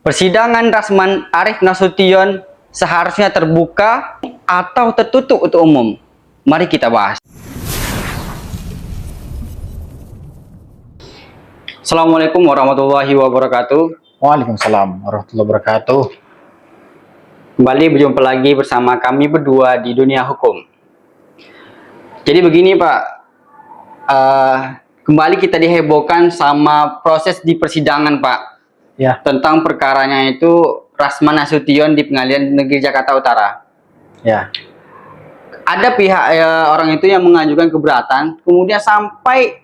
Persidangan Rasman Arief Nasution seharusnya terbuka atau tertutup untuk umum? Mari kita bahas. Assalamualaikum warahmatullahi wabarakatuh. Waalaikumsalam warahmatullahi wabarakatuh. Kembali berjumpa lagi bersama kami berdua di dunia hukum. Jadi begini Pak, kembali kita dihebohkan sama proses di persidangan Pak. Ya. Tentang perkaranya itu Rasman Nasution di Pengadilan Negeri Jakarta Utara. Ya. Ada pihak orang itu yang mengajukan keberatan, kemudian sampai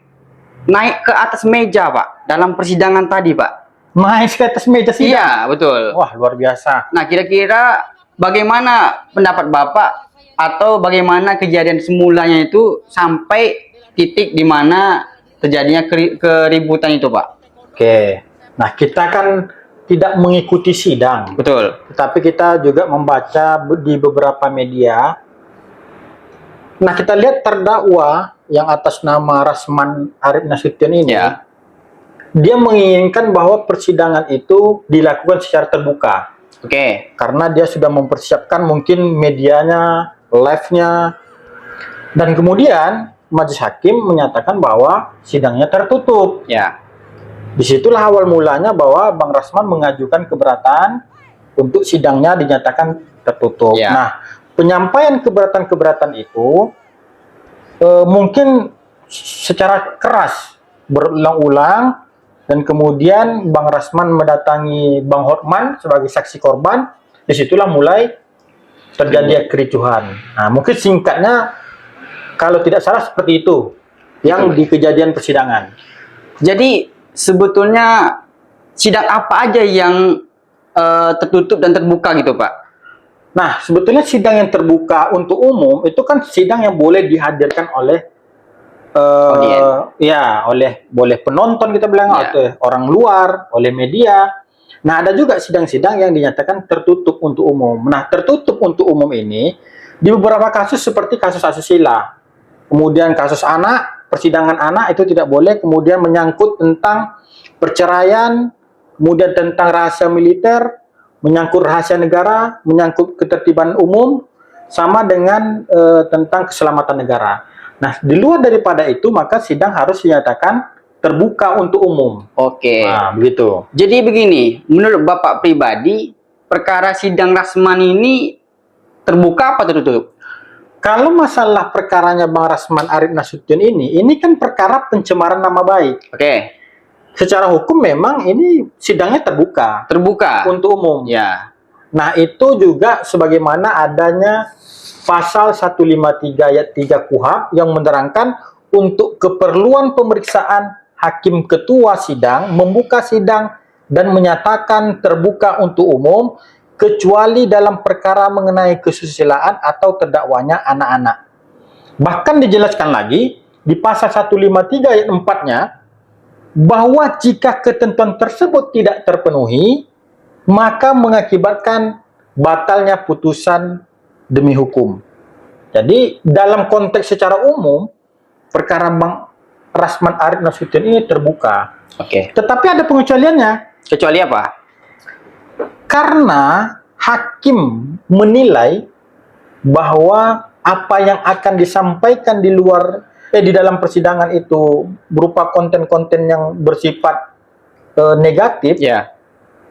naik ke atas meja Pak dalam persidangan tadi Pak. Naik ke atas meja sidang. Iya betul. Wah, luar biasa. Nah kira-kira bagaimana pendapat Bapak atau bagaimana kejadian semulanya itu sampai titik di mana terjadinya keributan itu Pak? Oke. Nah, kita kan tidak mengikuti sidang. Betul. Tetapi kita juga membaca di beberapa media. Nah, kita lihat terdakwa yang atas nama Rasman Arief Nasution ini, Ya. dia menginginkan bahwa persidangan itu dilakukan secara terbuka. Oke. Karena dia sudah mempersiapkan mungkin medianya, live-nya. Dan kemudian majelis hakim menyatakan bahwa sidangnya tertutup. Ya. Disitulah awal mulanya bahwa Bang Rasman mengajukan keberatan untuk sidangnya dinyatakan tertutup. Ya. Nah, penyampaian keberatan-keberatan itu mungkin secara keras berulang-ulang, dan kemudian Bang Rasman mendatangi Bang Hotman sebagai saksi korban. Disitulah mulai terjadi kericuhan. Nah, mungkin singkatnya kalau tidak salah seperti itu yang di kejadian persidangan. Jadi sebetulnya sidang apa aja yang tertutup dan terbuka gitu Pak? Nah, sebetulnya sidang yang terbuka untuk umum itu kan sidang yang boleh dihadirkan oleh boleh penonton kita bilang, atau orang luar, oleh media. Nah, ada juga sidang-sidang yang dinyatakan tertutup untuk umum. Nah, tertutup untuk umum ini di beberapa kasus seperti kasus asusila, kemudian kasus anak, persidangan anak itu tidak boleh, kemudian menyangkut tentang perceraian, kemudian tentang rahasia militer, menyangkut rahasia negara, menyangkut ketertiban umum, sama dengan tentang keselamatan negara. Nah, di luar daripada itu, maka sidang harus dinyatakan terbuka untuk umum. Oke. Nah, begitu. Jadi begini, menurut Bapak pribadi, perkara sidang Rasman ini terbuka apa tertutup? Kalau masalah perkaranya Bang Rasman Arief Nasution ini kan perkara pencemaran nama baik. Oke. Secara hukum memang ini sidangnya terbuka. Terbuka. Untuk umum. Ya. Nah, itu juga sebagaimana adanya pasal 153 ayat 3 KUHP yang menerangkan untuk keperluan pemeriksaan hakim ketua sidang membuka sidang dan menyatakan terbuka untuk umum kecuali dalam perkara mengenai kesusilaan atau terdakwanya anak-anak. Bahkan dijelaskan lagi di pasal 153 ayat 4-nya bahwa jika ketentuan tersebut tidak terpenuhi, maka mengakibatkan batalnya putusan demi hukum. Jadi dalam konteks secara umum, perkara Bang Rasman Arief Nasution ini terbuka. Oke. Tetapi ada pengecualiannya. Kecuali apa? Karena hakim menilai bahwa apa yang akan disampaikan di dalam persidangan itu berupa konten-konten yang bersifat negatif. Ya.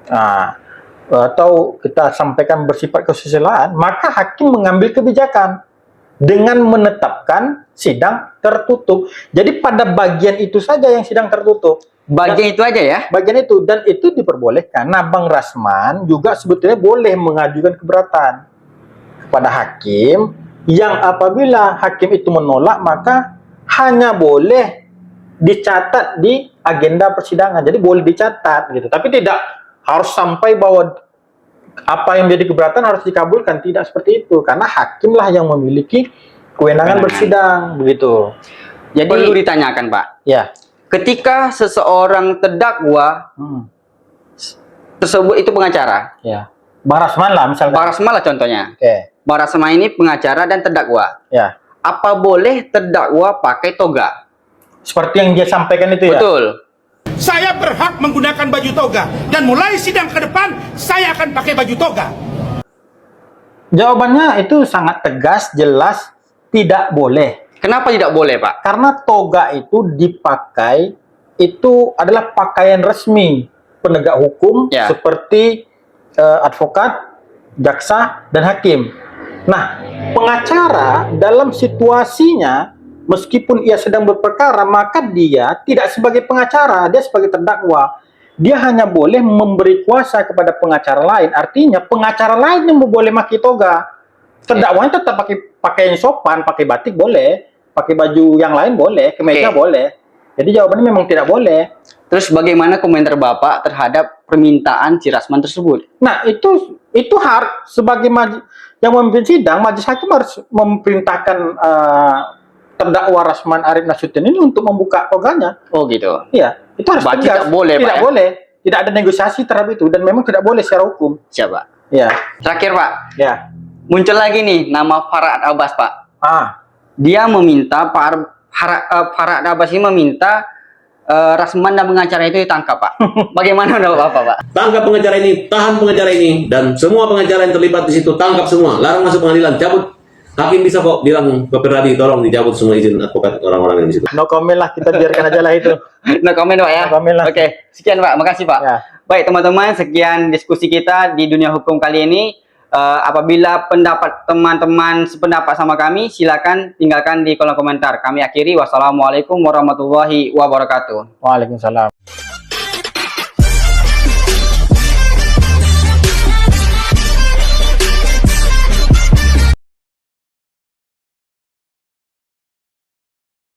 Nah, atau kita sampaikan bersifat kesusilaan, maka hakim mengambil kebijakan dengan menetapkan sidang tertutup. Jadi pada bagian itu saja yang sidang tertutup. Bagian itu aja ya? Bagian itu, dan itu diperbolehkan. Nah, Bang Rasman juga sebetulnya boleh mengajukan keberatan kepada hakim, yang apabila hakim itu menolak, maka hanya boleh dicatat di agenda persidangan. Jadi boleh dicatat gitu. Tapi tidak harus sampai bahwa apa yang menjadi keberatan harus dikabulkan, tidak seperti itu, karena hakimlah yang memiliki kewenangan bersidang, begitu. Jadi perlu ditanyakan Pak. Ya. Ketika seseorang terdakwa tersebut itu pengacara. Ya. Bang Rasman lah misalnya. Bang Rasman lah contohnya. Oke. Bang Rasman ini pengacara dan terdakwa. Ya. Apa boleh terdakwa pakai toga? Seperti yang dia sampaikan itu ya. Betul. saya berhak menggunakan baju toga. Dan mulai sidang ke depan, saya akan pakai baju toga. Jawabannya itu sangat tegas, jelas, tidak boleh. Kenapa tidak boleh, Pak? Karena toga itu dipakai, itu adalah pakaian resmi penegak hukum Ya. seperti advokat, jaksa, dan hakim. Nah, pengacara dalam situasinya, meskipun ia sedang berperkara, maka dia tidak sebagai pengacara, dia sebagai terdakwa. Dia hanya boleh memberi kuasa kepada pengacara lain. Artinya, pengacara lain yang boleh pakai toga. Terdakwanya tetap pakai pakaian sopan, pakai batik boleh, pakai baju yang lain boleh, kemeja Oke. boleh. Jadi jawabannya memang tidak boleh. Terus bagaimana komentar Bapak terhadap permintaan si Rasman tersebut? Nah, itu harus sebagai yang memimpin sidang, majelis hakim harus memerintahkan terdakwa Rasman Arif Nasution ini untuk membuka toganya. Oh gitu. Iya, itu harus Berarti tegas. tidak boleh, Pak, Tidak ya? boleh. Tidak ada negosiasi terhadap itu dan memang tidak boleh secara hukum. Siapa? Ya, Terakhir, Pak. ya. Muncul lagi nih nama Farhad Abbas, Pak. Dia meminta Farhad Abbas ini meminta Rasman dan pengacara itu ditangkap, Pak. Bagaimana menurut Bapak, Pak? Tangkap pengacara ini, tahan pengacara ini, dan semua pengacara yang terlibat di situ tangkap semua, larang masuk pengadilan, cabut. Hakim bisa kok bilang ke Peradi, tolong dicabut semua izin advokat orang-orang yang di situ. No comment lah, kita biarkan aja lah itu. No comment, Pak, ya? No comment lah. Oke, sekian, Pak. Makasih, Pak. Ya. Baik, teman-teman, sekian diskusi kita di dunia hukum kali ini. Apabila pendapat teman-teman sependapat sama kami, silakan tinggalkan di kolom komentar. Kami akhiri. Wassalamualaikum warahmatullahi wabarakatuh. Waalaikumsalam.